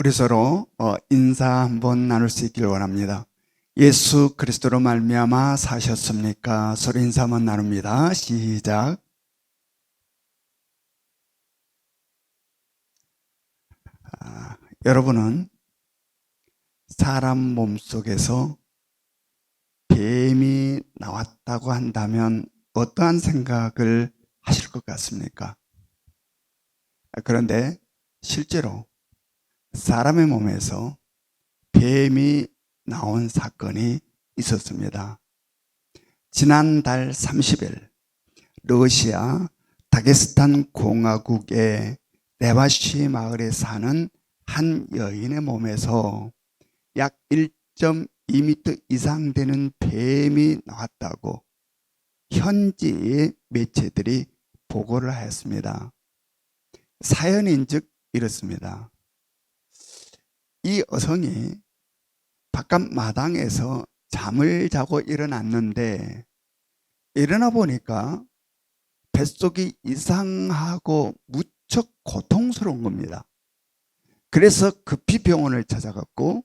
우리 서로 인사 한번 나눌 수 있기를 원합니다. 예수 그리스도로 말미암아 사셨습니까? 서로 인사 한번 나눕니다. 시작. 여러분은 사람 몸속에서 뱀이 나왔다고 한다면 어떠한 생각을 하실 것 같습니까? 그런데 실제로 사람의 몸에서 뱀이 나온 사건이 있었습니다. 지난달 30일 러시아 다게스탄 공화국의 네바시 마을에 사는 한 여인의 몸에서 약 1.2m 이상 되는 뱀이 나왔다고 현지 매체들이 보고를 하였습니다. 사연인즉 이렇습니다. 이 여성이 바깥 마당에서 잠을 자고 일어났는데 일어나 보니까 뱃속이 이상하고 무척 고통스러운 겁니다. 그래서 급히 병원을 찾아갔고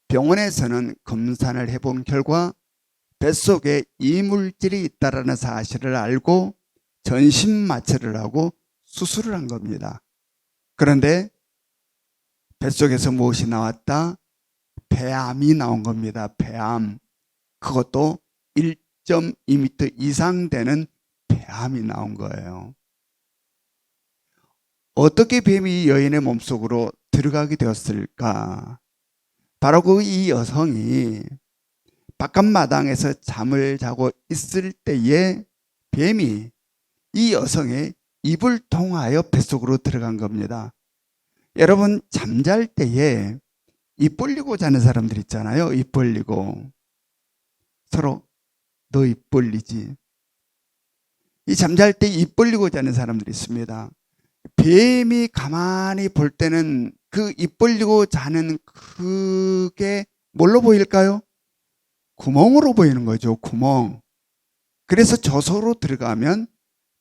병원에서는 검사를 해본 결과 뱃속에 이물질이 있다는 사실을 알고 전신 마취를 하고 수술을 한 겁니다. 그런데 뱃속에서 무엇이 나왔다? 폐암이 나온 겁니다. 폐암. 그것도 1.2m 이상 되는 폐암이 나온 거예요. 어떻게 뱀이 여인의 몸속으로 들어가게 되었을까? 바로 그 이 여성이 바깥 마당에서 잠을 자고 있을 때에 뱀이 이 여성의 입을 통하여 뱃속으로 들어간 겁니다. 여러분, 잠잘 때에 입 벌리고 자는 사람들 있잖아요. 입 벌리고 서로 너 입 벌리지. 이 잠잘 때 입 벌리고 자는 사람들이 있습니다. 뱀이 가만히 볼 때는 그 입 벌리고 자는 그게 뭘로 보일까요? 구멍으로 보이는 거죠. 구멍. 그래서 저소로 들어가면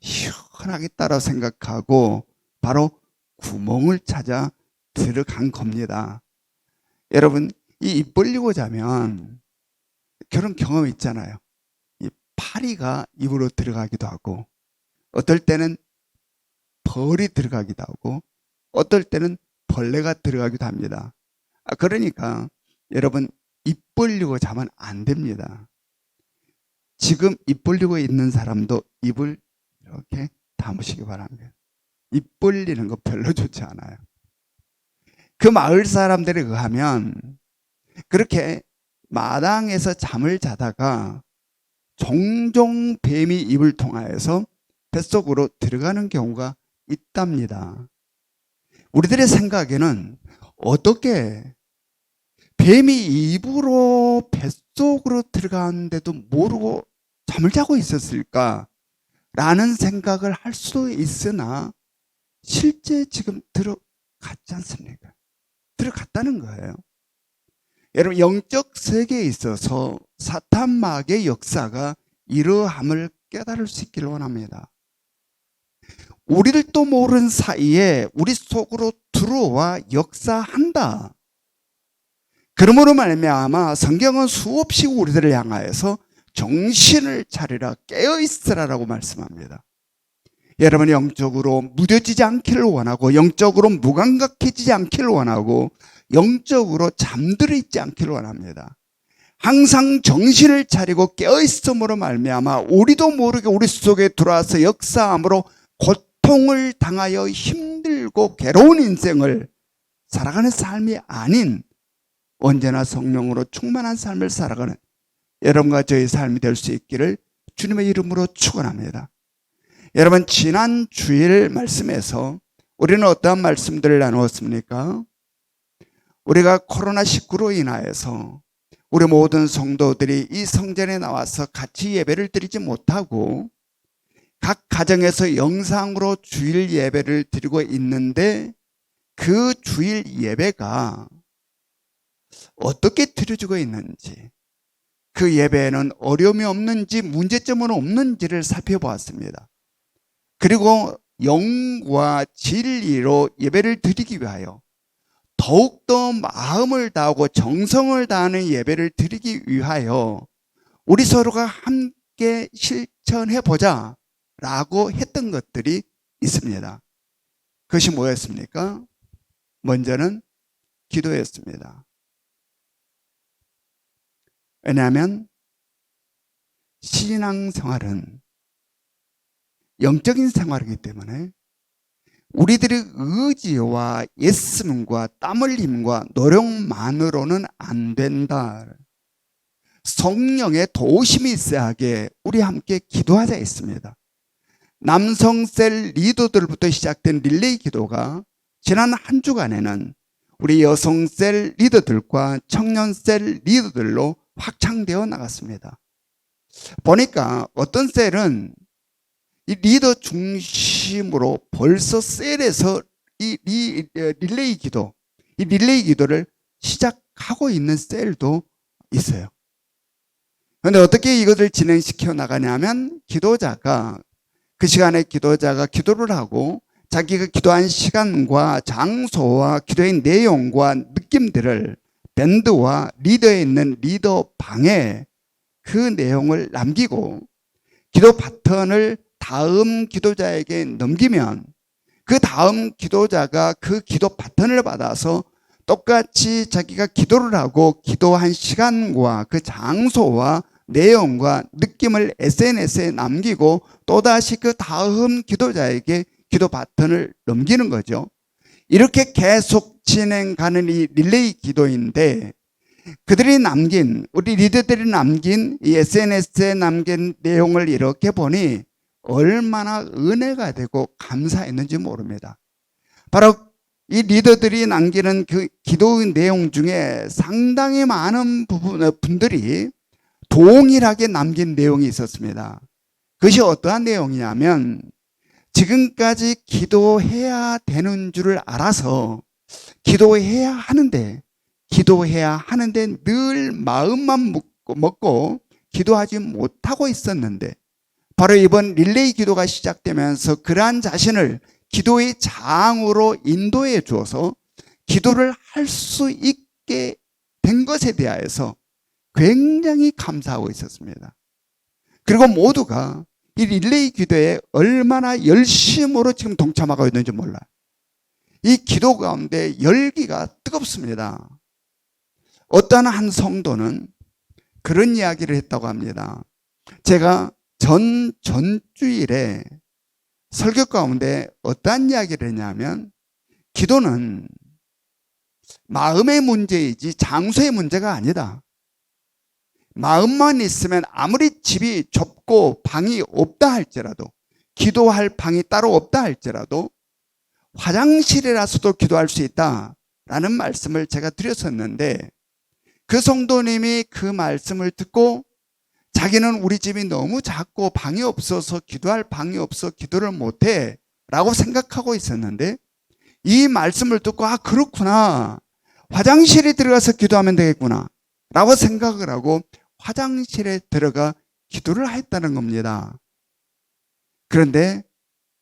시원하겠다라고 생각하고 바로 구멍을 찾아 들어간 겁니다. 여러분, 이 입 벌리고 자면 그런 경험 있잖아요. 이 파리가 입으로 들어가기도 하고 어떨 때는 벌이 들어가기도 하고 어떨 때는 벌레가 들어가기도 합니다. 그러니까 여러분, 입 벌리고 자면 안 됩니다. 지금 입 벌리고 있는 사람도 입을 이렇게 다무시기 바랍니다. 입 벌리는 거 별로 좋지 않아요. 그 마을 사람들에 의하면 그렇게 마당에서 잠을 자다가 종종 뱀이 입을 통하여서 뱃속으로 들어가는 경우가 있답니다. 우리들의 생각에는 어떻게 뱀이 입으로 뱃속으로 들어가는데도 모르고 잠을 자고 있었을까? 라는 생각을 할 수도 있으나 실제 지금 들어갔지 않습니까? 들어갔다는 거예요. 여러분, 영적 세계에 있어서 사탄마귀의 역사가 이러함을 깨달을 수 있기를 원합니다. 우리들도 모르는 사이에 우리 속으로 들어와 역사한다. 그러므로 말미암아 성경은 수없이 우리들을 향하여서 정신을 차리라, 깨어있으라라고 말씀합니다. 여러분, 영적으로 무뎌지지 않기를 원하고 영적으로 무감각해지지 않기를 원하고 영적으로 잠들어 있지 않기를 원합니다. 항상 정신을 차리고 깨어있음으로 말미암아 우리도 모르게 우리 속에 들어와서 역사함으로 고통을 당하여 힘들고 괴로운 인생을 살아가는 삶이 아닌 언제나 성령으로 충만한 삶을 살아가는 여러분과 저의 삶이 될 수 있기를 주님의 이름으로 축원합니다. 여러분, 지난 주일 말씀에서 우리는 어떠한 말씀들을 나누었습니까? 우리가 코로나19로 인하여서 우리 모든 성도들이 이 성전에 나와서 같이 예배를 드리지 못하고 각 가정에서 영상으로 주일 예배를 드리고 있는데 그 주일 예배가 어떻게 드려지고 있는지, 그 예배에는 어려움이 없는지 문제점은 없는지를 살펴보았습니다. 그리고 영과 진리로 예배를 드리기 위하여 더욱더 마음을 다하고 정성을 다하는 예배를 드리기 위하여 우리 서로가 함께 실천해 보자 라고 했던 것들이 있습니다. 그것이 뭐였습니까? 먼저는 기도였습니다. 왜냐하면 신앙생활은 영적인 생활이기 때문에 우리들의 의지와 예스름과 땀 흘림과 노력만으로는 안 된다. 성령의 도우심이 있어야 하게 우리 함께 기도하자 했습니다. 남성셀 리더들부터 시작된 릴레이 기도가 지난 한 주간에는 우리 여성셀 리더들과 청년셀 리더들로 확장되어 나갔습니다. 보니까 어떤 셀은 이 리더 중심으로 벌써 셀에서 이 릴레이 기도를 시작하고 있는 셀도 있어요. 그런데 어떻게 이것을 진행시켜 나가냐면 기도자가 그 시간에 기도자가 기도를 하고 자기가 기도한 시간과 장소와 기도의 내용과 느낌들을 밴드와 리더에 있는 리더 방에 그 내용을 남기고 기도 바턴을 다음 기도자에게 넘기면 그 다음 기도자가 그 기도 바턴을 받아서 똑같이 자기가 기도를 하고 기도한 시간과 그 장소와 내용과 느낌을 SNS에 남기고 또다시 그 다음 기도자에게 기도 바턴을 넘기는 거죠. 이렇게 계속 진행가는 이 릴레이 기도인데 그들이 남긴 우리 리더들이 남긴 이 SNS에 남긴 내용을 이렇게 보니 얼마나 은혜가 되고 감사했는지 모릅니다. 바로 이 리더들이 남기는 그 기도 내용 중에 상당히 많은 분들이 동일하게 남긴 내용이 있었습니다. 그것이 어떠한 내용이냐면 지금까지 기도해야 되는 줄을 알아서 기도해야 하는데 늘 마음만 먹고 기도하지 못하고 있었는데 바로 이번 릴레이 기도가 시작되면서 그러한 자신을 기도의 장으로 인도해 주어서 기도를 할 수 있게 된 것에 대하여서 굉장히 감사하고 있었습니다. 그리고 모두가 이 릴레이 기도에 얼마나 열심으로 지금 동참하고 있는지 몰라요. 이 기도 가운데 열기가 뜨겁습니다. 어떤 한 성도는 그런 이야기를 했다고 합니다. 제가 전주일에 설교 가운데 어떠한 이야기를 했냐면 기도는 마음의 문제이지 장소의 문제가 아니다. 마음만 있으면 아무리 집이 좁고 방이 없다 할지라도 기도할 방이 따로 없다 할지라도 화장실이라서도 기도할 수 있다라는 말씀을 제가 드렸었는데 그 성도님이 그 말씀을 듣고 자기는 우리 집이 너무 작고 방이 없어서 기도할 방이 없어 기도를 못해 라고 생각하고 있었는데 이 말씀을 듣고 아 그렇구나 화장실에 들어가서 기도하면 되겠구나 라고 생각을 하고 화장실에 들어가 기도를 했다는 겁니다. 그런데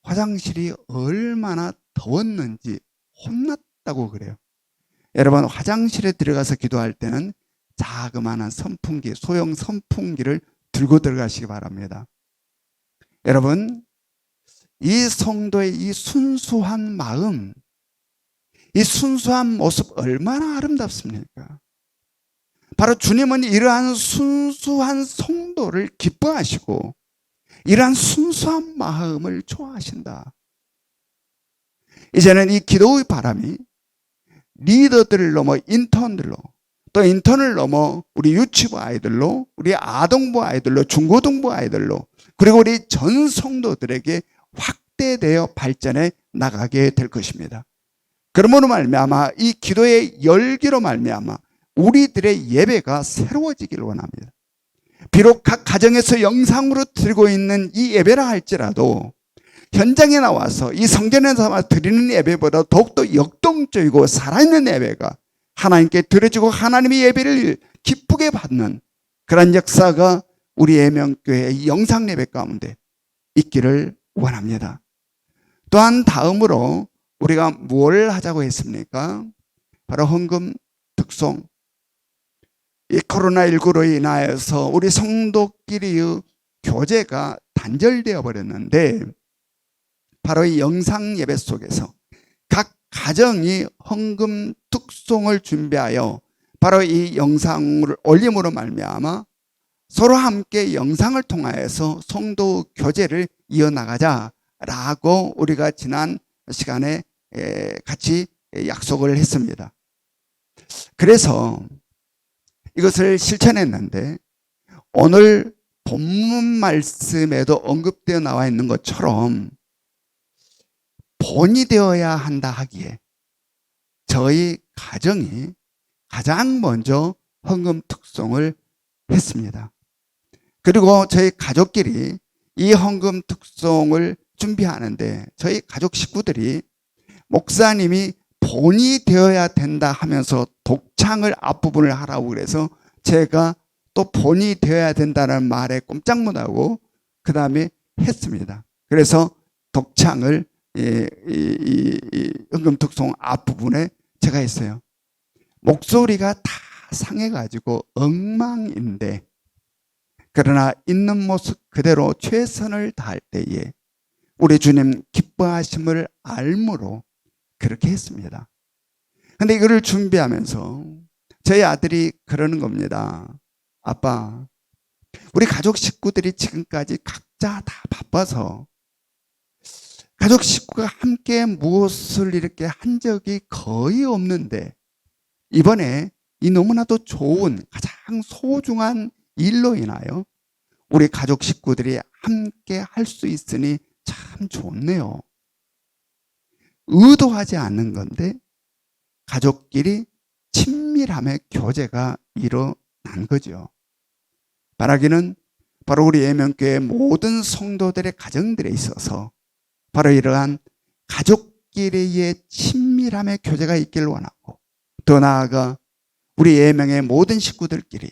화장실이 얼마나 더웠는지 혼났다고 그래요. 여러분 화장실에 들어가서 기도할 때는 자그마한 선풍기, 소형 선풍기를 들고 들어가시기 바랍니다. 여러분 이 성도의 이 순수한 마음, 이 순수한 모습 얼마나 아름답습니까? 바로 주님은 이러한 순수한 성도를 기뻐하시고 이러한 순수한 마음을 좋아하신다. 이제는 이 기도의 바람이 리더들을 넘어 인턴들로 또 인턴을 넘어 우리 유치부 아이들로 우리 아동부 아이들로 중고등부 아이들로 그리고 우리 전 성도들에게 확대되어 발전해 나가게 될 것입니다. 그러므로 말미암아 이 기도의 열기로 말미암아 우리들의 예배가 새로워지기를 원합니다. 비록 각 가정에서 영상으로 드리고 있는 이 예배라 할지라도 현장에 나와서 이 성전에 나와 드리는 예배보다 더욱더 역동적이고 살아있는 예배가 하나님께 드려지고 하나님의 예배를 기쁘게 받는 그런 역사가 우리 예명교회의 영상 예배 가운데 있기를 원합니다. 또한 다음으로 우리가 뭘 하자고 했습니까? 바로 헌금 특송. 이 코로나19로 인하여서 우리 성도끼리의 교제가 단절되어 버렸는데, 바로 이 영상 예배 속에서 각 가정이 헌금 특송을 준비하여 바로 이 영상을 올림으로 말미암아 서로 함께 영상을 통하여서 성도 교제를 이어나가자라고 우리가 지난 시간에 같이 약속을 했습니다. 그래서 이것을 실천했는데, 오늘 본문 말씀에도 언급되어 나와 있는 것처럼 본이 되어야 한다 하기에 저희 가정이 가장 먼저 헌금 특송을 했습니다. 그리고 저희 가족끼리 이 헌금 특송을 준비하는데 저희 가족 식구들이 목사님이 본이 되어야 된다 하면서 독창을 앞부분을 하라고 그래서 제가 또 본이 되어야 된다는 말에 꼼짝 못하고 그 다음에 했습니다. 그래서 독창을 이 헌금 특송 앞부분에 제가 했어요. 목소리가 다 상해가지고 엉망인데, 그러나 있는 모습 그대로 최선을 다할 때에 우리 주님 기뻐하심을 알므로 그렇게 했습니다. 근데 이거를 준비하면서 저희 아들이 그러는 겁니다. 아빠, 우리 가족 식구들이 지금까지 각자 다 바빠서 가족 식구가 함께 무엇을 이렇게 한 적이 거의 없는데, 이번에 이 너무나도 좋은 가장 소중한 일로 인하여 우리 가족 식구들이 함께 할 수 있으니 참 좋네요. 의도하지 않는 건데 가족끼리 친밀함의 교제가 일어난 거죠. 바라기는 바로 우리 예명교회 모든 성도들의 가정들에 있어서 바로 이러한 가족끼리의 친밀함의 교제가 있기를 원하고, 더 나아가 우리 예명의 모든 식구들끼리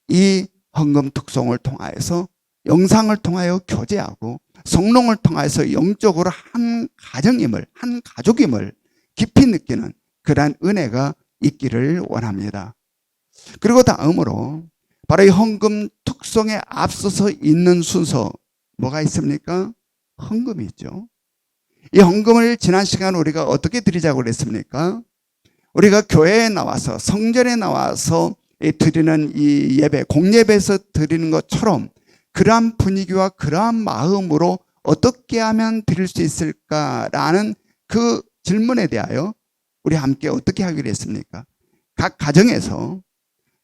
이 헌금 특송을 통하여서 영상을 통하여 교제하고 성령을 통하여서 영적으로 한 가정임을, 한 가족임을 깊이 느끼는 그러한 은혜가 있기를 원합니다. 그리고 다음으로 바로 이 헌금 특송에 앞서서 있는 순서 뭐가 있습니까? 헌금이 있죠. 이 헌금을 지난 시간 우리가 어떻게 드리자고 그랬습니까? 우리가 교회에 나와서 성전에 나와서 드리는 이 예배, 공예배에서 드리는 것처럼 그러한 분위기와 그러한 마음으로 어떻게 하면 드릴 수 있을까라는 그 질문에 대하여 우리 함께 어떻게 하기로 했습니까? 각 가정에서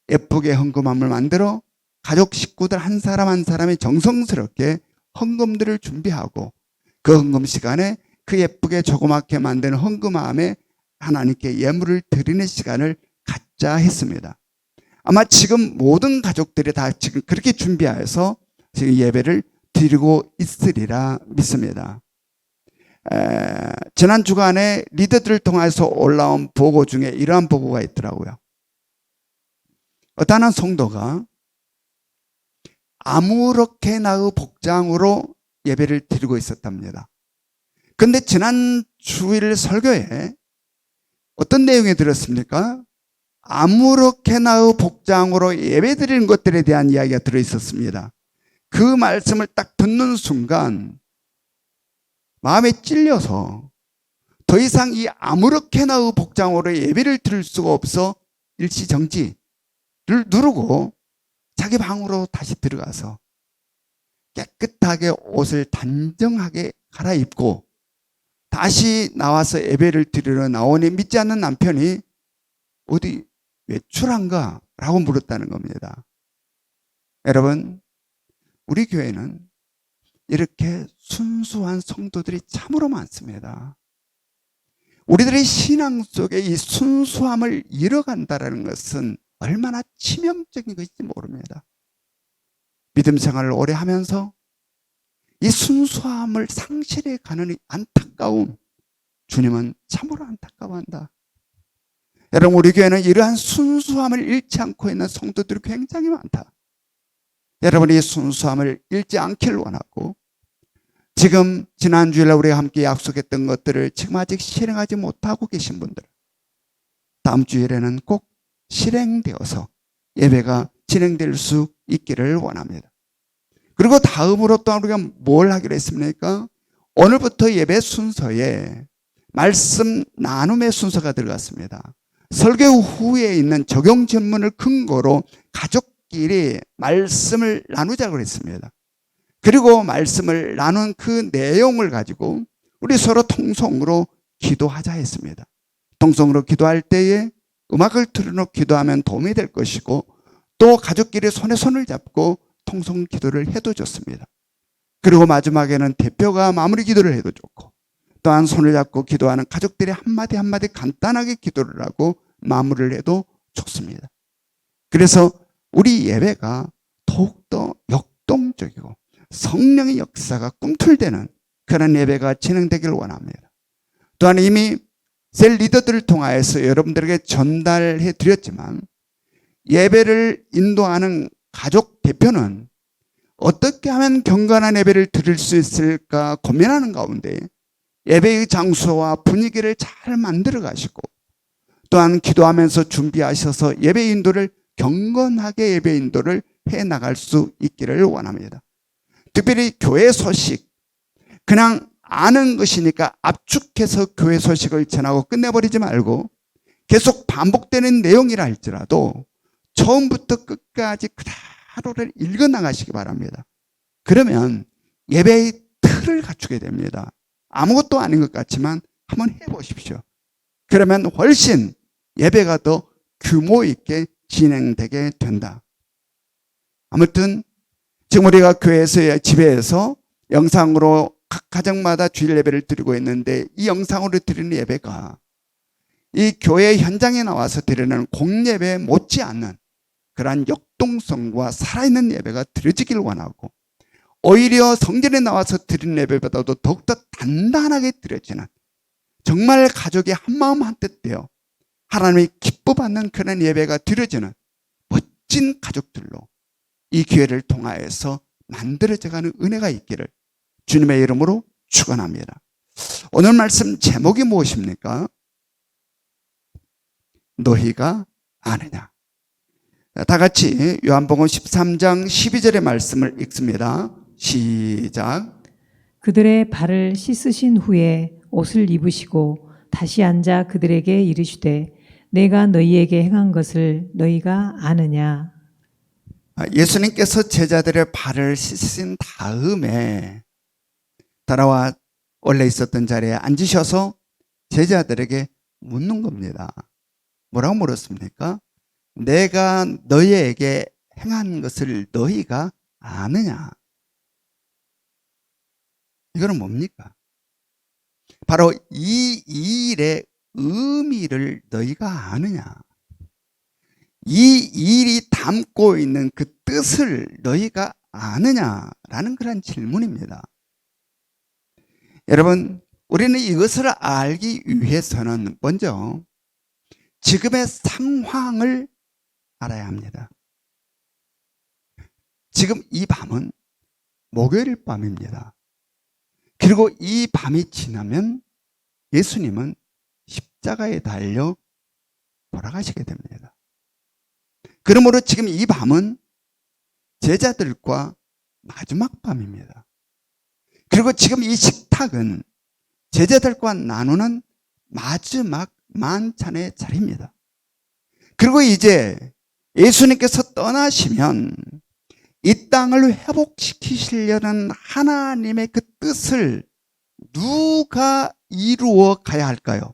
예쁘게 헌금함을 만들어 가족 식구들 한 사람 한 사람이 정성스럽게 헌금들을 준비하고 그 헌금 시간에 그 예쁘게 조그맣게 만든 헌금함에 하나님께 예물을 드리는 시간을 갖자 했습니다. 아마 지금 모든 가족들이 다 지금 그렇게 준비하여서 지금 예배를 드리고 있으리라 믿습니다. 지난 주간에 리더들을 통해서 올라온 보고 중에 이러한 보고가 있더라고요. 어떤 한 성도가 아무렇게나의 복장으로 예배를 드리고 있었답니다. 그런데 지난 주일 설교에 어떤 내용이 들었습니까? 아무렇게나의 복장으로 예배 드리는 것들에 대한 이야기가 들어있었습니다. 그 말씀을 딱 듣는 순간 마음에 찔려서 더 이상 이 아무렇게나의 복장으로 예배를 드릴 수가 없어 일시정지를 누르고 자기 방으로 다시 들어가서 깨끗하게 옷을 단정하게 갈아입고 다시 나와서 예배를 드리러 나오니 믿지 않는 남편이 어디 외출한가? 라고 물었다는 겁니다. 여러분, 우리 교회는 이렇게 순수한 성도들이 참으로 많습니다. 우리들의 신앙 속에 이 순수함을 잃어간다는 것은 얼마나 치명적인 것인지 모릅니다. 믿음 생활을 오래 하면서 이 순수함을 상실해 가는 안타까움, 주님은 참으로 안타까워한다. 여러분, 우리 교회는 이러한 순수함을 잃지 않고 있는 성도들이 굉장히 많다. 여러분이 순수함을 잃지 않기를 원하고, 지금 지난주일날 우리가 함께 약속했던 것들을 지금 아직 실행하지 못하고 계신 분들, 다음 주일에는 꼭 실행되어서 예배가 진행될 수 있기를 원합니다. 그리고 다음으로 또 우리가 뭘 하기로 했습니까? 오늘부터 예배 순서에 말씀 나눔의 순서가 들어갔습니다. 설교 후에 있는 적용 질문을 근거로 가족끼리 말씀을 나누자고 했습니다. 그리고 말씀을 나눈 그 내용을 가지고 우리 서로 통성으로 기도하자 했습니다. 통성으로 기도할 때에 음악을 틀어놓고 기도하면 도움이 될 것이고 또 가족끼리 손에 손을 잡고 통성 기도를 해도 좋습니다. 그리고 마지막에는 대표가 마무리 기도를 해도 좋고 또한 손을 잡고 기도하는 가족들이 한마디 한마디 간단하게 기도를 하고 마무리를 해도 좋습니다. 그래서 우리 예배가 더욱더 역동적이고 성령의 역사가 꿈틀대는 그런 예배가 진행되기를 원합니다. 또한 이미 셀 리더들을 통하여서 여러분들에게 전달해 드렸지만 예배를 인도하는 가족 대표는 어떻게 하면 경건한 예배를 드릴 수 있을까 고민하는 가운데 예배의 장소와 분위기를 잘 만들어 가시고 또한 기도하면서 준비하셔서 예배 인도를 경건하게 예배 인도를 해 나갈 수 있기를 원합니다. 특별히 교회 소식 그냥 아는 것이니까 압축해서 교회 소식을 전하고 끝내버리지 말고 계속 반복되는 내용이라 할지라도 처음부터 끝까지 그대로를 읽어나가시기 바랍니다. 그러면 예배의 틀을 갖추게 됩니다. 아무것도 아닌 것 같지만 한번 해보십시오. 그러면 훨씬 예배가 더 규모 있게 진행되게 된다. 아무튼 지금 우리가 교회에서 집에서 영상으로 각 가정마다 주일 예배를 드리고 있는데 이 영상으로 드리는 예배가 이 교회 현장에 나와서 드리는 공예배 못지않는 그러한 역동성과 살아있는 예배가 드려지길 원하고 오히려 성전에 나와서 드리는 예배보다도 더욱더 단단하게 드려지는 정말 가족이 한마음 한뜻 되어 하나님이 기뻐받는 그런 예배가 드려지는 멋진 가족들로 이 기회를 통하여서 만들어져가는 은혜가 있기를 주님의 이름으로 축원합니다. 오늘 말씀 제목이 무엇입니까? 너희가 아느냐. 다 같이 요한복음 13장 12절의 말씀을 읽습니다. 시작. 그들의 발을 씻으신 후에 옷을 입으시고 다시 앉아 그들에게 이르시되 내가 너희에게 행한 것을 너희가 아느냐. 예수님께서 제자들의 발을 씻으신 다음에 따라와 원래 있었던 자리에 앉으셔서 제자들에게 묻는 겁니다. 뭐라고 물었습니까? 내가 너희에게 행한 것을 너희가 아느냐? 이거는 뭡니까? 바로 이 일의 의미를 너희가 아느냐? 이 일이 담고 있는 그 뜻을 너희가 아느냐라는 그런 질문입니다. 여러분, 우리는 이것을 알기 위해서는 먼저 지금의 상황을 알아야 합니다. 지금 이 밤은 목요일 밤입니다. 그리고 이 밤이 지나면 예수님은 십자가에 달려 돌아가시게 됩니다. 그러므로 지금 이 밤은 제자들과 마지막 밤입니다. 그리고 지금 이 식탁은 제자들과 나누는 마지막 만찬의 자리입니다. 그리고 이제 예수님께서 떠나시면 이 땅을 회복시키시려는 하나님의 그 뜻을 누가 이루어 가야 할까요?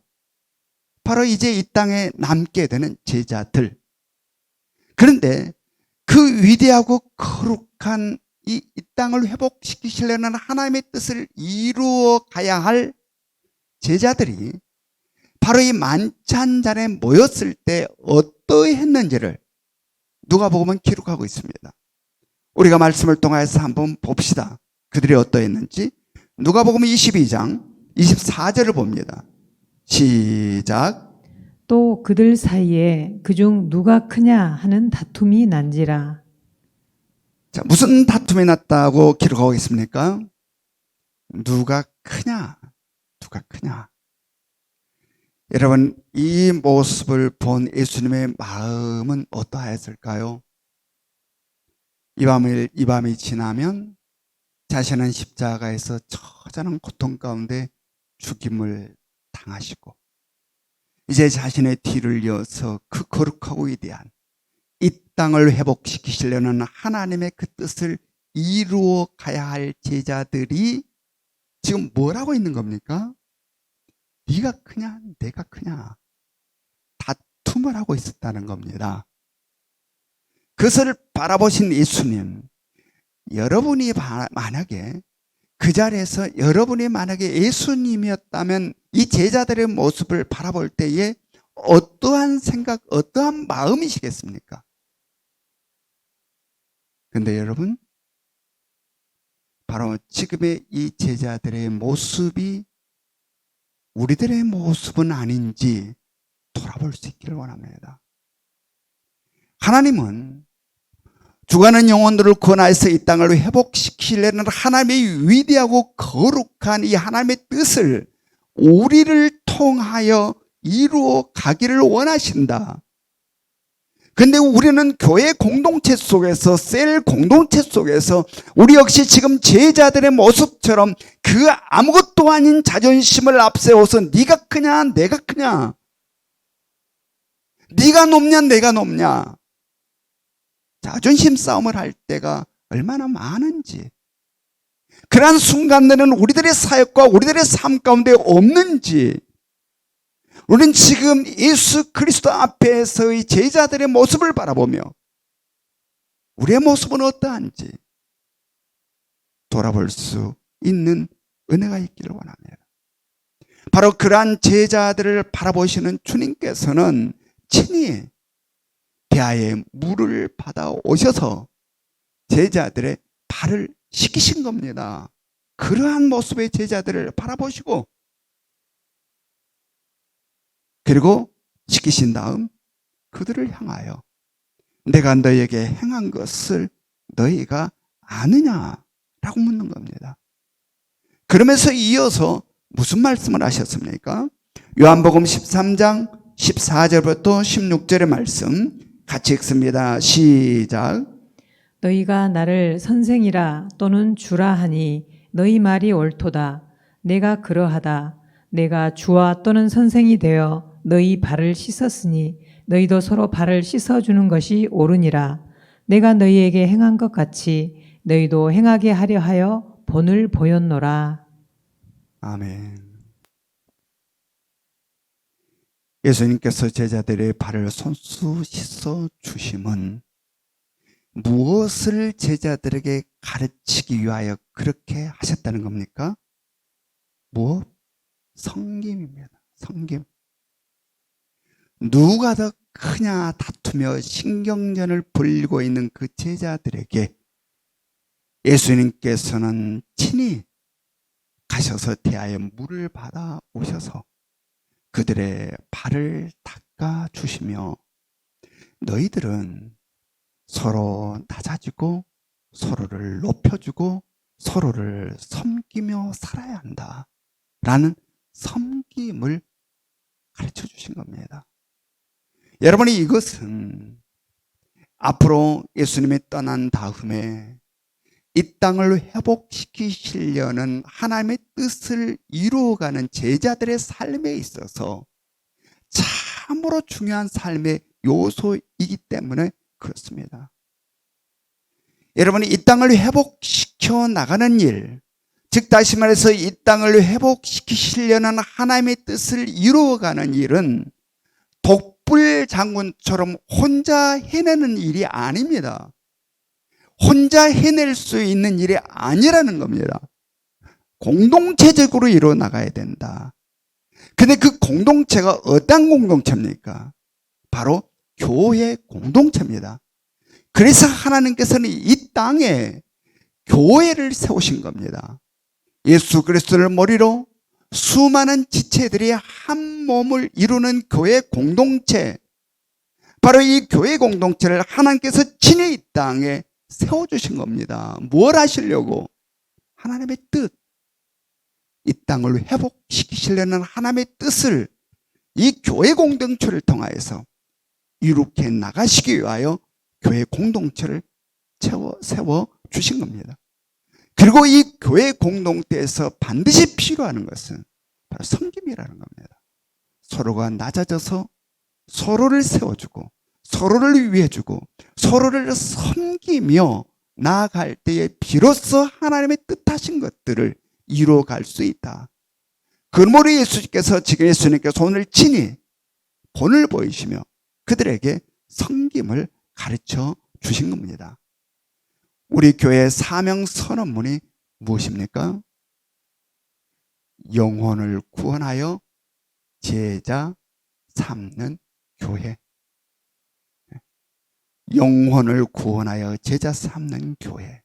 바로 이제 이 땅에 남게 되는 제자들. 그런데 그 위대하고 거룩한 이 땅을 회복시키시려는 하나님의 뜻을 이루어 가야 할 제자들이 바로 이 만찬자리에 모였을 때 어떠했는지를 누가복음은 기록하고 있습니다. 우리가 말씀을 통해서 한번 봅시다. 그들이 어떠했는지. 누가복음 22장 24절을 봅니다. 시작. 또 그들 사이에 그중 누가 크냐 하는 다툼이 난지라. 자, 무슨 다툼이 났다고 기록하고 있습니까? 누가 크냐? 누가 크냐? 여러분, 이 모습을 본 예수님의 마음은 어떠하였을까요? 이 밤이 지나면 자신은 십자가에서 처절한 고통 가운데 죽임을 당하시고 이제 자신의 뒤를 이어서 그 거룩하고 위대한 이 땅을 회복시키시려는 하나님의 그 뜻을 이루어 가야 할 제자들이 지금 뭘 하고 있는 겁니까? 네가 크냐 내가 크냐 다툼을 하고 있었다는 겁니다. 그것을 바라보신 예수님, 여러분이 만약에 그 자리에서 여러분이 만약에 예수님이었다면 이 제자들의 모습을 바라볼 때에 어떠한 생각, 어떠한 마음이시겠습니까? 근데 여러분, 바로 지금의 이 제자들의 모습이 우리들의 모습은 아닌지 돌아볼 수 있기를 원합니다. 하나님은 죽어가는 영혼들을 구원하여서 이 땅을 회복시키려는 하나님의 위대하고 거룩한 이 하나님의 뜻을 우리를 통하여 이루어 가기를 원하신다. 근데 우리는 교회 공동체 속에서, 셀 공동체 속에서 우리 역시 지금 제자들의 모습처럼 그 아무것도 아닌 자존심을 앞세워서 네가 크냐 내가 크냐, 네가 높냐 내가 높냐, 자존심 싸움을 할 때가 얼마나 많은지, 그러한 순간들은 우리들의 사역과 우리들의 삶 가운데 없는지, 우리는 지금 예수 그리스도 앞에서의 제자들의 모습을 바라보며 우리의 모습은 어떠한지 돌아볼 수 있는 은혜가 있기를 원합니다. 바로 그러한 제자들을 바라보시는 주님께서는 친히 대하에 물을 받아 오셔서 제자들의 발을 씻기신 겁니다. 그러한 모습의 제자들을 바라보시고 그리고 씻기신 다음 그들을 향하여 내가 너희에게 행한 것을 너희가 아느냐라고 묻는 겁니다. 그러면서 이어서 무슨 말씀을 하셨습니까? 요한복음 13장 14절부터 16절의 말씀 같이 읽습니다. 시작. 너희가 나를 선생이라 또는 주라 하니 너희 말이 옳도다. 내가 그러하다. 내가 주와 또는 선생이 되어 너희 발을 씻었으니 너희도 서로 발을 씻어주는 것이 옳으니라. 내가 너희에게 행한 것 같이 너희도 행하게 하려 하여 본을 보였노라. 아멘. 예수님께서 제자들의 발을 손수 씻어 주심은 무엇을 제자들에게 가르치기 위하여 그렇게 하셨다는 겁니까? 무엇? 섬김입니다. 섬김. 누가 더 크냐 다투며 신경전을 벌이고 있는 그 제자들에게 예수님께서는 친히 가셔서 대하여 물을 받아 오셔서 그들의 발을 닦아 주시며 너희들은 서로 낮아지고 서로를 높여주고 서로를 섬기며 살아야 한다 라는 섬김을 가르쳐 주신 겁니다. 여러분이 이것은 앞으로 예수님이 떠난 다음에 이 땅을 회복시키시려는 하나님의 뜻을 이루어가는 제자들의 삶에 있어서 참으로 중요한 삶의 요소이기 때문에 그렇습니다. 여러분이 이 땅을 회복시켜 나가는 일, 즉 다시 말해서 이 땅을 회복시키시려는 하나님의 뜻을 이루어가는 일은 독불 장군처럼 혼자 해내는 일이 아닙니다. 혼자 해낼 수 있는 일이 아니라는 겁니다. 공동체적으로 이루어 나가야 된다. 근데 그 공동체가 어떤 공동체입니까? 바로 교회 공동체입니다. 그래서 하나님께서는 이 땅에 교회를 세우신 겁니다. 예수 그리스도를 머리로 수많은 지체들이 한 몸을 이루는 교회 공동체, 바로 이 교회 공동체를 하나님께서 친히 이 땅에 세워주신 겁니다. 뭘 하시려고? 하나님의 뜻, 이 땅을 회복시키시려는 하나님의 뜻을 이 교회 공동체를 통하여서 이룩해 나가시기 위하여 교회 공동체를 세워 주신 겁니다. 그리고 이 교회 공동체에서 반드시 필요한 것은 바로 섬김이라는 겁니다. 서로가 낮아져서 서로를 세워주고 서로를 위해주고 서로를 섬기며 나아갈 때에 비로소 하나님의 뜻하신 것들을 이루어갈 수 있다. 그러므로 예수님께서 지금 예수님께서 오늘 친히 본을 보이시며 그들에게 섬김을 가르쳐 주신 겁니다. 우리 교회의 사명 선언문이 무엇입니까? 영혼을 구원하여 제자 삼는 교회. 영혼을 구원하여 제자 삼는 교회.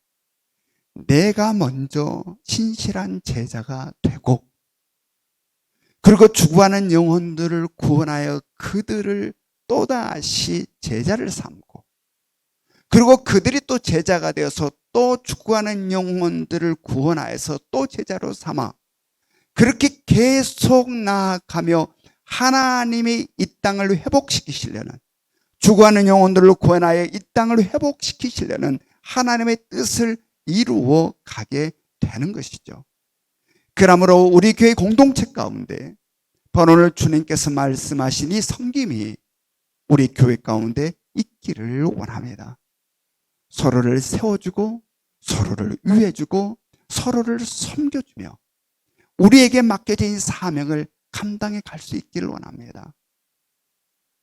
내가 먼저 신실한 제자가 되고 그리고 죽어가는 영혼들을 구원하여 그들을 또다시 제자를 삼고 그리고 그들이 또 제자가 되어서 또 죽어가는 영혼들을 구원하여서 또 제자로 삼아 그렇게 계속 나아가며 하나님이 이 땅을 회복시키시려는 죽어가는 영혼들을 구원하여 이 땅을 회복시키시려는 하나님의 뜻을 이루어 가게 되는 것이죠. 그러므로 우리 교회 공동체 가운데 오늘 주님께서 말씀하신 이 섬김이 우리 교회 가운데 있기를 원합니다. 서로를 세워주고 서로를 위해주고 서로를 섬겨주며 우리에게 맡겨진 사명을 감당해 갈 수 있기를 원합니다.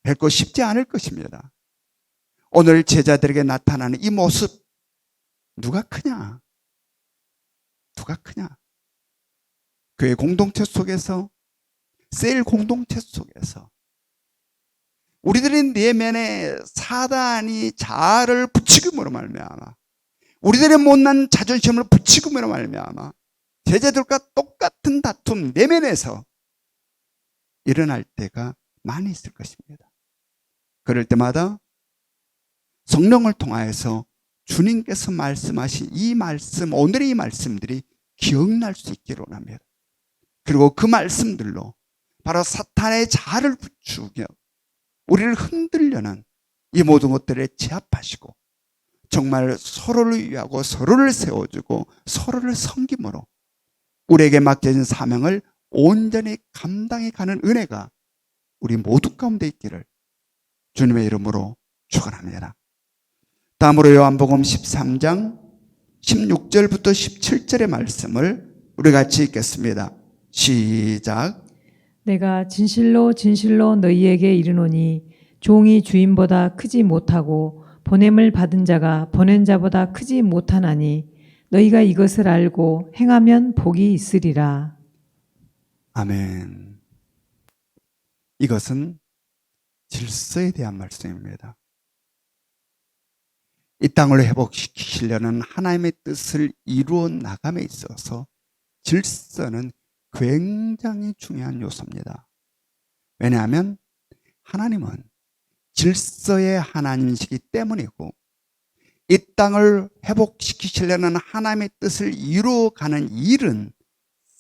결코 쉽지 않을 것입니다. 오늘 제자들에게 나타나는 이 모습 누가 크냐? 누가 크냐? 교회 공동체 속에서 셀 공동체 속에서 우리들의 내면에 사단이 자아를 부추김으로 말미암아 우리들의 못난 자존심을 부추김으로 말미암아 제자들과 똑같은 다툼 내면에서 일어날 때가 많이 있을 것입니다. 그럴 때마다 성령을 통하여서 주님께서 말씀하신 이 말씀, 오늘의 이 말씀들이 기억날 수 있기를 원합니다. 그리고 그 말씀들로 바로 사탄의 자아를 부추겨 우리를 흔들려는 이 모든 것들에 제압하시고 정말 서로를 위하고 서로를 세워주고 서로를 섬김으로 우리에게 맡겨진 사명을 온전히 감당해 가는 은혜가 우리 모두 가운데 있기를 주님의 이름으로 축원합니다. 다음으로 요한복음 13장 16절부터 17절의 말씀을 우리 같이 읽겠습니다. 시작. 내가 진실로 진실로 너희에게 이르노니 종이 주인보다 크지 못하고 보냄을 받은 자가 보낸 자보다 크지 못하나니 너희가 이것을 알고 행하면 복이 있으리라. 아멘. 이것은 질서에 대한 말씀입니다. 이 땅을 회복시키시려는 하나님의 뜻을 이루어 나감에 있어서 질서는 굉장히 중요한 요소입니다. 왜냐하면 하나님은 질서의 하나님이시기 때문이고 이 땅을 회복시키시려는 하나님의 뜻을 이루어가는 일은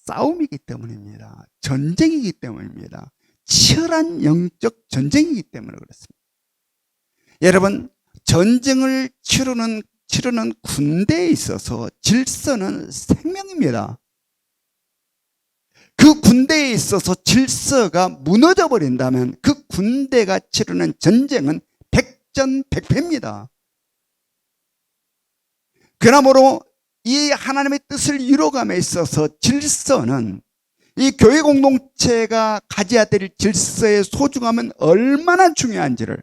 싸움이기 때문입니다. 전쟁이기 때문입니다. 치열한 영적 전쟁이기 때문에 그렇습니다. 여러분, 전쟁을 치르는 군대에 있어서 질서는 생명입니다. 그 군대에 있어서 질서가 무너져 버린다면 그 군대가 치르는 전쟁은 백전백패입니다. 그러므로 이 하나님의 뜻을 이루어감에 있어서 질서는 이 교회 공동체가 가져야 될 질서의 소중함은 얼마나 중요한지를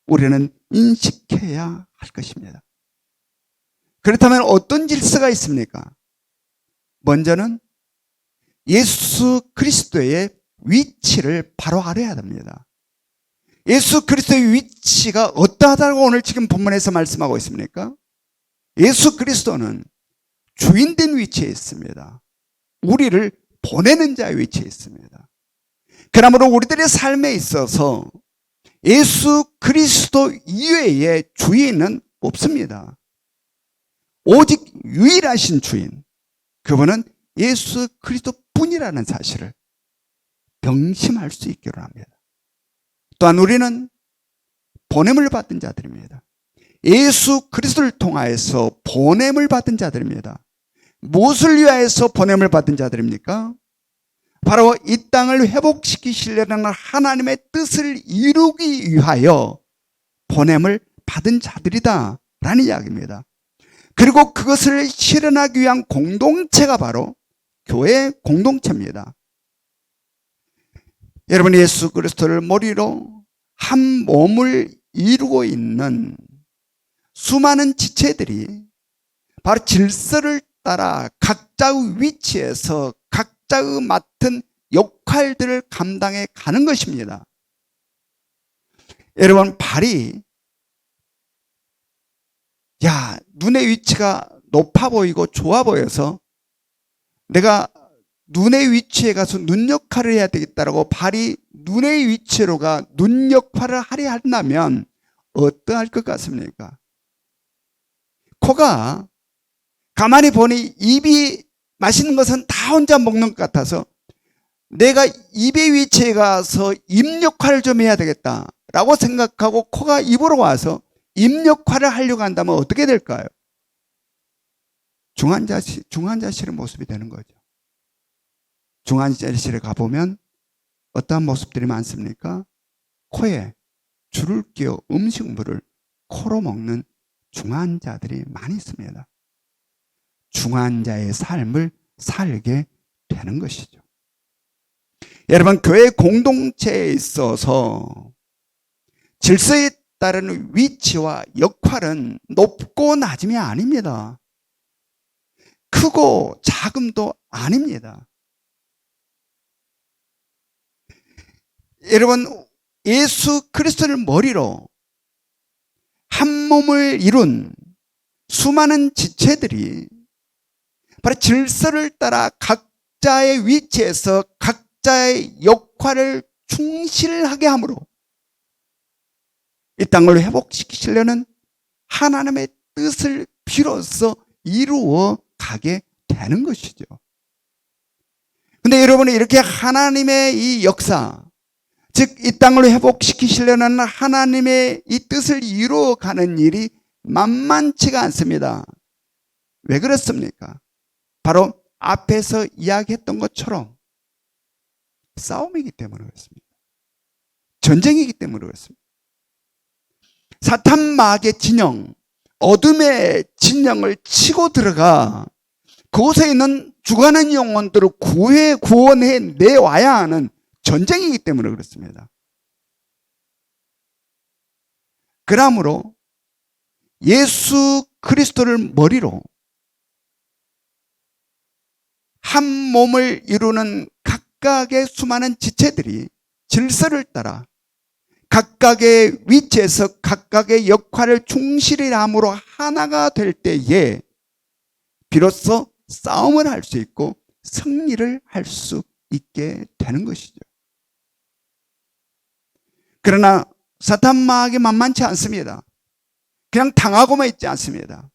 우리는 인식해야 할 것입니다. 그렇다면 어떤 질서가 있습니까? 먼저는 예수 그리스도의 위치를 바로 알아야 됩니다. 예수 그리스도의 위치가 어떠하다고 오늘 지금 본문에서 말씀하고 있습니까? 예수 그리스도는 주인된 위치에 있습니다. 우리를 보내는 자의 위치에 있습니다. 그러므로 우리들의 삶에 있어서 예수 그리스도 이외의 주인은 없습니다. 오직 유일하신 주인, 그분은 예수 그리스도 뿐이라는 사실을 병심할 수 있기를 합니다. 또한 우리는 보냄을 받은 자들입니다. 예수 그리스도를 통하여서 보냄을 받은 자들입니다. 무엇을 위하여서 보냄을 받은 자들입니까? 바로 이 땅을 회복시키시려는 하나님의 뜻을 이루기 위하여 보냄을 받은 자들이다 라는 이야기입니다. 그리고 그것을 실현하기 위한 공동체가 바로 교회 공동체입니다. 여러분, 예수 그리스도를 머리로 한 몸을 이루고 있는 수많은 지체들이 바로 질서를 따라 각자의 위치에서 각자의 맡은 역할들을 감당해 가는 것입니다. 여러분, 발이 눈의 위치가 높아 보이고 좋아 보여서 내가 눈의 위치에 가서 눈 역할을 해야 되겠다라고 발이 눈의 위치로가 눈 역할을 하려 한다면 어떠할 것 같습니까? 코가 가만히 보니 입이 맛있는 것은 다 혼자 먹는 것 같아서 내가 입의 위치에 가서 입 역할을 좀 해야 되겠다라고 생각하고 코가 입으로 와서 입 역할을 하려고 한다면 어떻게 될까요? 중환자실의 모습이 되는 거죠. 중환자실에 가보면 어떠한 모습들이 많습니까? 코에 줄을 끼워 음식물을 코로 먹는 중환자들이 많이 있습니다. 중환자의 삶을 살게 되는 것이죠. 여러분, 교회 공동체에 있어서 질서에 따른 위치와 역할은 높고 낮음이 아닙니다. 크고 작음도 아닙니다. 여러분, 예수 그리스도를 머리로 한 몸을 이룬 수많은 지체들이 바로 질서를 따라 각자의 위치에서 각자의 역할을 충실하게 함으로 이 땅을 회복시키시려는 하나님의 뜻을 비로소 이루어 가게 되는 것이죠. 근데 여러분이 이렇게 하나님의 이 역사, 즉 이 땅을 회복시키시려는 하나님의 이 뜻을 이루어가는 일이 만만치가 않습니다. 왜 그렇습니까? 바로 앞에서 이야기했던 것처럼 싸움이기 때문에 그렇습니다. 전쟁이기 때문에 그렇습니다. 사탄 마귀의 진영, 어둠의 진영을 치고 들어가 그곳에 있는 죽어가는 영혼들을 구원해 내와야 하는 전쟁이기 때문에 그렇습니다. 그러므로 예수 그리스도를 머리로 한 몸을 이루는 각각의 수많은 지체들이 질서를 따라 각각의 위치에서 각각의 역할을 충실히 함으로 하나가 될 때에 비로소 싸움을 할 수 있고 승리를 할 수 있게 되는 것이죠. 그러나 사탄 마귀 만만치 않습니다. 그냥 당하고만 있지 않습니다.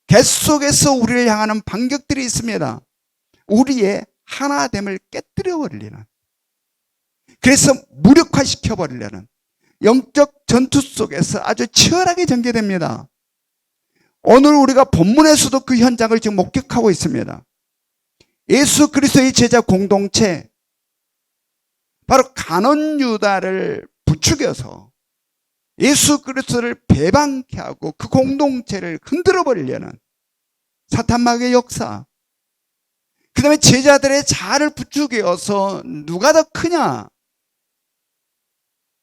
계속해서 우리를 향하는 반격들이 있습니다. 우리의 하나됨을 깨뜨려 버리려는, 그래서 무력화시켜 버리려는 영적 전투 속에서 아주 치열하게 전개됩니다. 오늘 우리가 본문에서도 그 현장을 지금 목격하고 있습니다. 예수 그리스도의 제자 공동체, 바로 가룟 유다를 부추겨서 예수 그리스도를 배반케 하고 그 공동체를 흔들어 버리려는 사탄 마귀의 역사, 그 다음에 제자들의 자아를 부추겨서 누가 더 크냐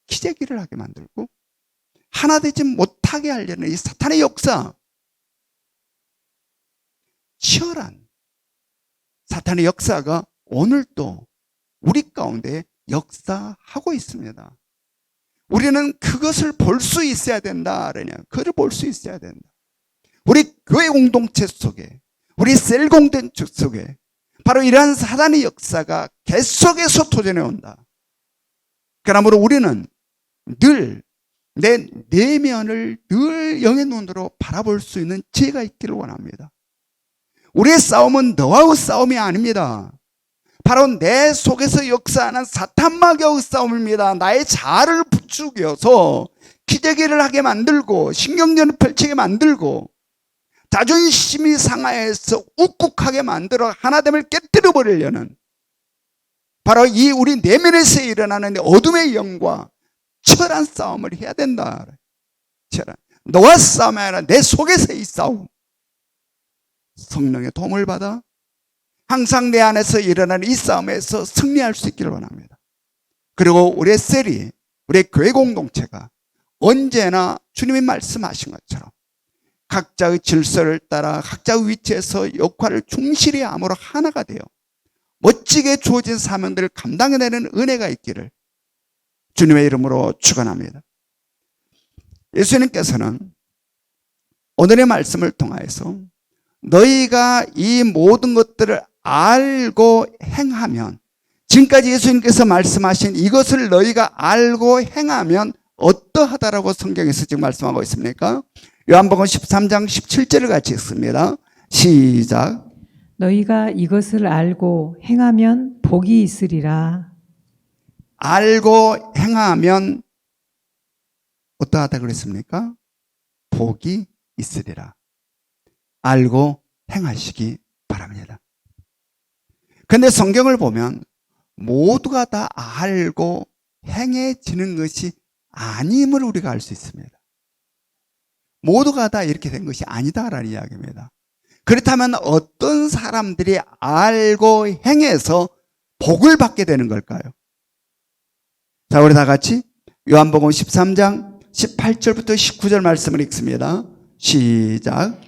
기재기를 하게 만들고 하나 되지 못하게 하려는 이 사탄의 역사, 치열한 사탄의 역사가 오늘도 우리 가운데 역사하고 있습니다. 우리는 그것을 볼 수 있어야 된다. 그걸 볼 수 있어야 된다. 우리 교회 공동체 속에, 우리 셀 공동체 속에 바로 이러한 사단의 역사가 계속해서 도전해 온다. 그러므로 우리는 늘 내 내면을 늘 영의 눈으로 바라볼 수 있는 지혜가 있기를 원합니다. 우리의 싸움은 너와의 싸움이 아닙니다. 바로 내 속에서 역사하는 사탄마귀의 싸움입니다. 나의 자아를 부추겨서 기대기를 하게 만들고 신경전을 펼치게 만들고 자존심이 상하여서 욱욱하게 만들어 하나됨을 깨뜨려 버리려는 바로 이 우리 내면에서 일어나는 어둠의 영과 철한 싸움을 해야 된다. 철한. 너와 싸움이 아니라 내 속에서의 싸움. 성령의 도움을 받아 항상 내 안에서 일어나는 이 싸움에서 승리할 수 있기를 원합니다. 그리고 우리의 셀이, 우리의 교회 공동체가 언제나 주님이 말씀하신 것처럼 각자의 질서를 따라 각자의 위치에서 역할을 충실히 함으로 하나가 되어 멋지게 주어진 사명들을 감당해내는 은혜가 있기를 주님의 이름으로 축원합니다. 예수님께서는 오늘의 말씀을 통하여서 너희가 이 모든 것들을 알고 행하면, 지금까지 예수님께서 말씀하신 이것을 너희가 알고 행하면 어떠하다라고 성경에서 지금 말씀하고 있습니까? 요한복음 13장 17절을 같이 읽습니다. 시작. 너희가 이것을 알고 행하면 복이 있으리라. 알고 행하면 어떠하다 그랬습니까? 복이 있으리라. 알고 행하시기 바랍니다. 그런데 성경을 보면 모두가 다 알고 행해지는 것이 아님을 우리가 알 수 있습니다. 모두가 다 이렇게 된 것이 아니다라는 이야기입니다. 그렇다면 어떤 사람들이 알고 행해서 복을 받게 되는 걸까요? 자, 우리 다 같이 요한복음 13장 18절부터 19절 말씀을 읽습니다. 시작.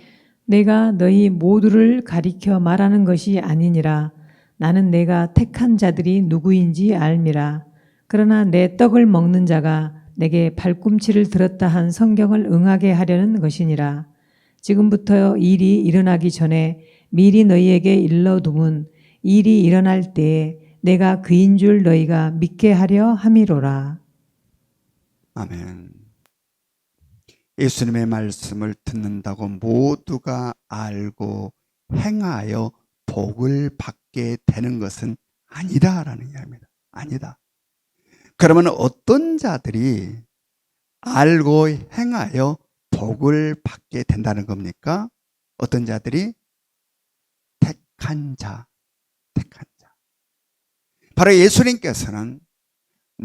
내가 너희 모두를 가리켜 말하는 것이 아니니라. 나는 내가 택한 자들이 누구인지 알미라. 그러나 내 떡을 먹는 자가 내게 발꿈치를 들었다 한 성경을 응하게 하려는 것이니라. 지금부터 일이 일어나기 전에 미리 너희에게 일러둠은 일이 일어날 때에 내가 그인 줄 너희가 믿게 하려 함이로라. 아멘. 예수님의 말씀을 듣는다고 모두가 알고 행하여 복을 받게 되는 것은 아니다라는 이야기입니다. 아니다. 그러면 어떤 자들이 알고 행하여 복을 받게 된다는 겁니까? 어떤 자들이? 택한 자, 택한 자. 바로 예수님께서는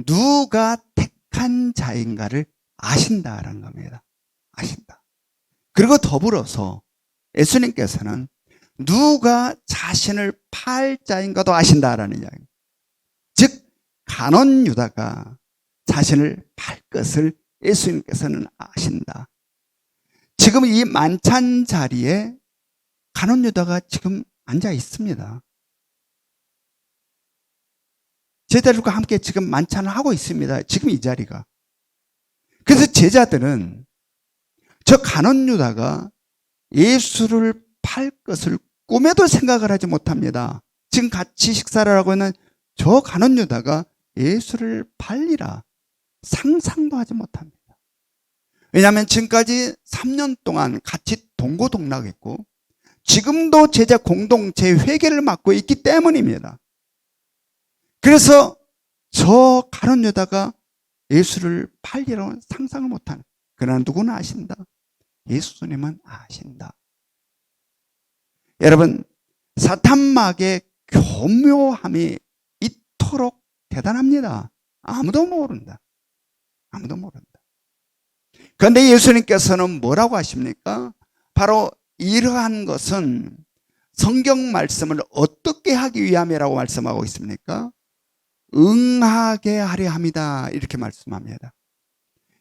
누가 택한 자인가를 아신다라는 겁니다. 아신다. 그리고 더불어서 예수님께서는 누가 자신을 팔 자인가도 아신다라는 이야기입니다. 즉 간원 유다가 자신을 팔 것을 예수님께서는 아신다. 지금 이 만찬 자리에 간원 유다가 지금 앉아 있습니다. 제자들과 함께 지금 만찬을 하고 있습니다. 지금 이 자리가. 그래서 제자들은 저 간원 유다가 예수를 팔 것을 꿈에도 생각을 하지 못합니다. 지금 같이 식사를 하고 있는 저 간원 유다가 예수를 팔리라 상상도 하지 못합니다. 왜냐하면 지금까지 3년 동안 같이 동고동락했고 지금도 제자 공동체 회개를 맡고 있기 때문입니다. 그래서 저 간원 유다가 예수를 팔리라고 상상을 못하는, 그러나 누구는 아신다. 예수님은 아신다. 여러분, 사탄막의 교묘함이 이토록 대단합니다. 아무도 모른다. 아무도 모른다. 그런데 예수님께서는 뭐라고 하십니까? 바로 이러한 것은 성경 말씀을 어떻게 하기 위함이라고 말씀하고 있습니까? 응하게 하려 합니다. 이렇게 말씀합니다.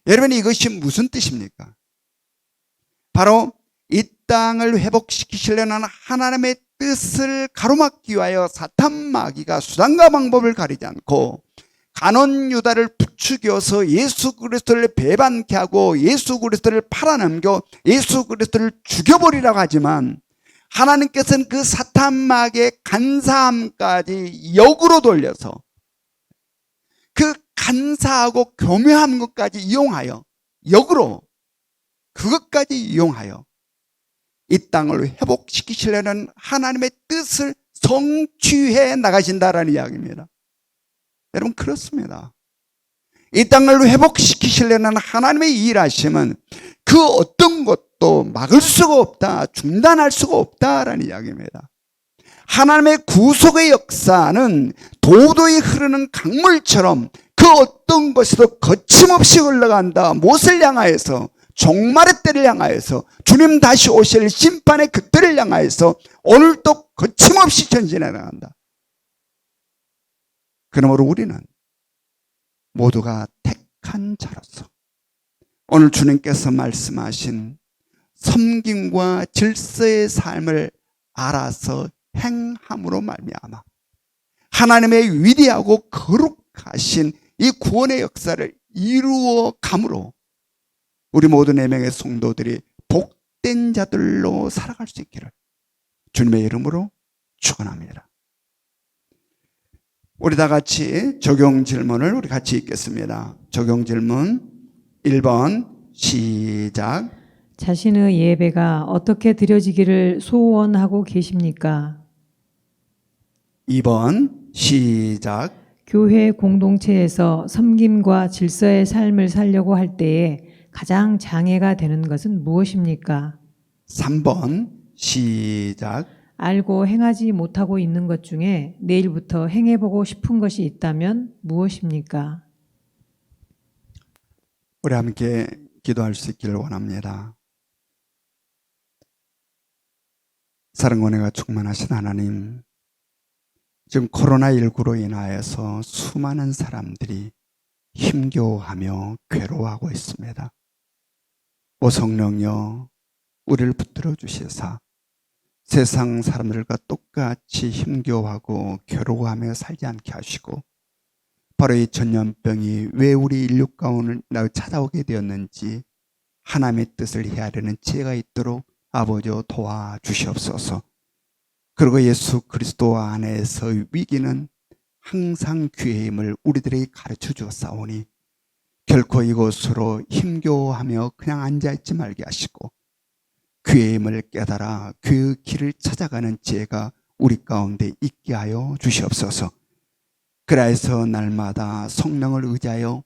여러분, 이것이 무슨 뜻입니까? 바로 이 땅을 회복시키시려는 하나님의 뜻을 가로막기 위하여 사탄마귀가 수단과 방법을 가리지 않고 간원 유다를 부추겨서 예수 그리스도를 배반케 하고 예수 그리스도를 팔아넘겨 예수 그리스도를 죽여버리라고 하지만 하나님께서는 그 사탄마귀의 간사함까지 역으로 돌려서 그 간사하고 교묘한 것까지 이용하여 역으로 그것까지 이용하여 이 땅을 회복시키시려는 하나님의 뜻을 성취해 나가신다라는 이야기입니다. 여러분, 그렇습니다. 이 땅을 회복시키시려는 하나님의 일하심은 그 어떤 것도 막을 수가 없다, 중단할 수가 없다라는 이야기입니다. 하나님의 구속의 역사는 도도히 흐르는 강물처럼 그 어떤 것에도 거침없이 흘러간다. 무엇을 향하여서? 종말의 때를 향하여서, 주님 다시 오실 심판의 그때를 향하여서 오늘도 거침없이 전진해 나간다. 그러므로 우리는 모두가 택한 자로서 오늘 주님께서 말씀하신 섬김과 질서의 삶을 알아서 행함으로 말미암아 하나님의 위대하고 거룩하신 이 구원의 역사를 이루어 감으로 우리 모든 4명의 성도들이 복된 자들로 살아갈 수 있기를 주님의 이름으로 축원합니다. 우리 다 같이 적용 질문을 우리 같이 읽겠습니다. 적용 질문 1번 시작. 자신의 예배가 어떻게 드려지기를 소원하고 계십니까? 2번 시작. 교회 공동체에서 섬김과 질서의 삶을 살려고 할 때에 가장 장애가 되는 것은 무엇입니까? 3번 시작. 알고 행하지 못하고 있는 것 중에 내일부터 행해보고 싶은 것이 있다면 무엇입니까? 우리 함께 기도할 수 있기를 원합니다. 사랑과 은혜가 충만하신 하나님, 지금 코로나19로 인하여서 수많은 사람들이 힘겨워하며 괴로워하고 있습니다. 오 성령여, 우리를 붙들어 주시사 세상 사람들과 똑같이 힘겨워하고 괴로워하며 살지 않게 하시고, 바로 이 전염병이 왜 우리 인류 가운데 찾아오게 되었는지 하나님의 뜻을 헤아리는 지혜가 있도록 아버지여 도와주시옵소서. 그리고 예수 그리스도 안에서 위기는 항상 귀의 힘을 우리들에게 가르쳐 주었사오니 결코 이곳으로 힘겨워하며 그냥 앉아있지 말게 하시고 귀의 힘을 깨달아 그 길을 찾아가는 지혜가 우리 가운데 있게 하여 주시옵소서. 그래서 날마다 성령을 의지하여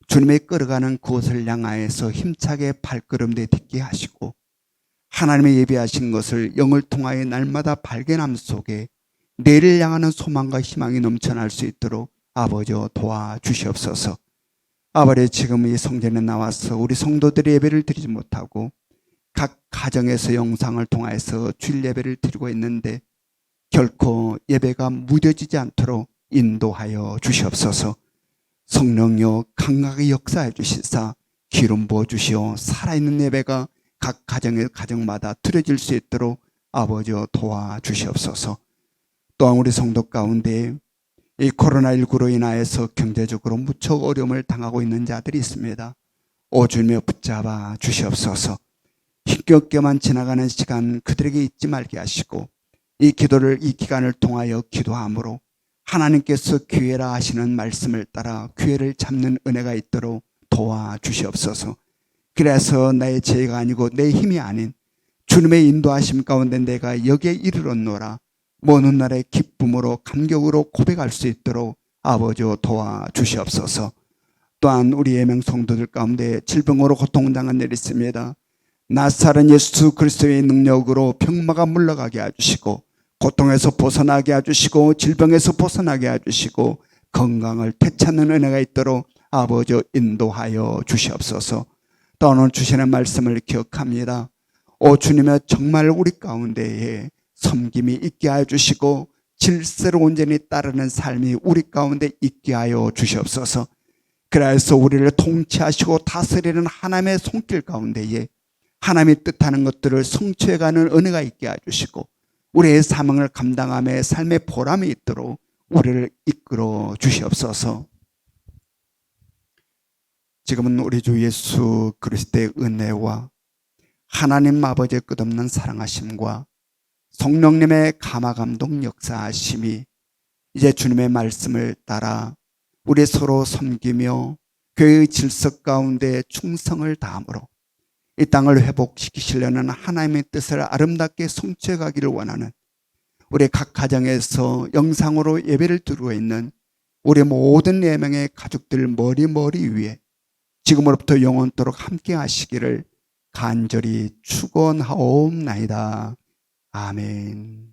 주님의 끌어가는 그곳을 향하여서 힘차게 발걸음을 딛게 하시고 하나님의 예비하신 것을 영을 통하여 날마다 발견함 속에 내일을 향하는 소망과 희망이 넘쳐날 수 있도록 아버지여 도와주시옵소서. 아버지, 지금 이 성전에 나와서 우리 성도들이 예배를 드리지 못하고 각 가정에서 영상을 통해서 주일 예배를 드리고 있는데 결코 예배가 무뎌지지 않도록 인도하여 주시옵소서. 성령여 강하게 역사해 주시사 기름 부어 주시어 살아있는 예배가 각 가정마다 드려질 수 있도록 아버지여 도와주시옵소서. 또한 우리 성도 가운데 이 코로나19로 인하여서 경제적으로 무척 어려움을 당하고 있는 자들이 있습니다. 오 주님여 붙잡아 주시옵소서. 힘겹게만 지나가는 시간 그들에게 잊지 말게 하시고 이 기간을 통하여 기도함으로 하나님께서 기회라 하시는 말씀을 따라 기회를 잡는 은혜가 있도록 도와주시옵소서. 그래서 나의 죄가 아니고 내 힘이 아닌 주님의 인도하심 가운데 내가 여기에 이르렀노라 먼 훗날의 기쁨으로 감격으로 고백할 수 있도록 아버지여 도와주시옵소서. 또한 우리 예명 성도들 가운데 질병으로 고통당한 일이 있습니다. 나사렛 예수 그리스도의 능력으로 병마가 물러가게 해주시고 고통에서 벗어나게 해주시고 질병에서 벗어나게 해주시고 건강을 되찾는 은혜가 있도록 아버지여 인도하여 주시옵소서. 또 오늘 주시는 말씀을 기억합니다. 오 주님의 정말 우리 가운데에 섬김이 있게 하여 주시고 질서를 온전히 따르는 삶이 우리 가운데 있게 하여 주시옵소서. 그래서 우리를 통치하시고 다스리는 하나님의 손길 가운데에 하나님이 뜻하는 것들을 성취해가는 은혜가 있게 해주시고 우리의 사명을 감당함에 삶의 보람이 있도록 우리를 이끌어 주시옵소서. 지금은 우리 주 예수 그리스도의 은혜와 하나님 아버지의 끝없는 사랑하심과 성령님의 감화감동 역사하심이 이제 주님의 말씀을 따라 우리 서로 섬기며 교회의 질서 가운데 충성을 다함으로 이 땅을 회복시키시려는 하나님의 뜻을 아름답게 성취해 가기를 원하는 우리 각 가정에서 영상으로 예배를 드리고 있는 우리 모든 4명의 가족들 머리 위에 지금으로부터 영원토록 함께 하시기를 간절히 축원하옵나이다. 아멘.